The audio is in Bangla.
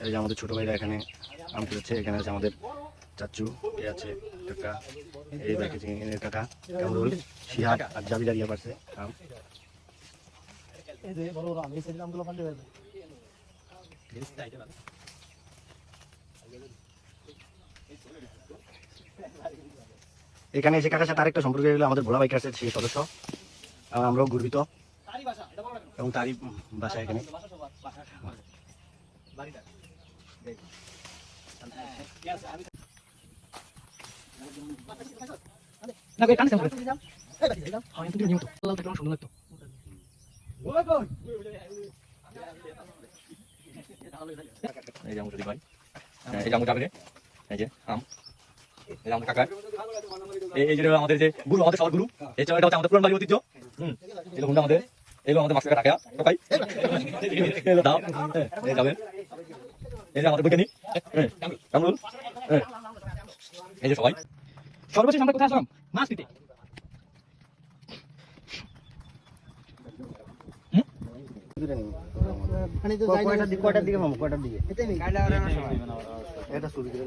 এই যে আমাদের ছোট ভাইরা এখানে আম তুলেছে। এখানে আছে আমাদের চাচু, এ আছে কাকা, এই দেখেছি কাকা কামরুল, শিহাব আর জাবিলা দিয়া পারছে আম। এখানে এসে কাকার সাথে আরেকটা সম্পর্ক হলো আমাদের ভোলা বাইক আছে সেই সদস্য, আমরাও গর্বিত এবং তারই বাসা এখানে। এই যে আমার ভাই, এই যে আমার কাকা, এই যে আম, এই যে আমাদের কাকা, এই যে আমাদের যে গুরু, আমাদের সবার গুরু, এই এটা হচ্ছে আমাদের পুরান বাড়ির ঐতিহ্য। এই গুন্ডা আমাদের, এগুলো আমাদের মাছ কাকা টাকা এগুলো দাও, এই যাবেন, এই যে আমাদের বৈজ্ঞানিক কামরুল, এই যে সবাই। সর্বশেষ আমরা কোথায় আসলাম? মাছ দিতে। কয়টার দিকে মামু, কয়টার দিকে? এটা শুরু করে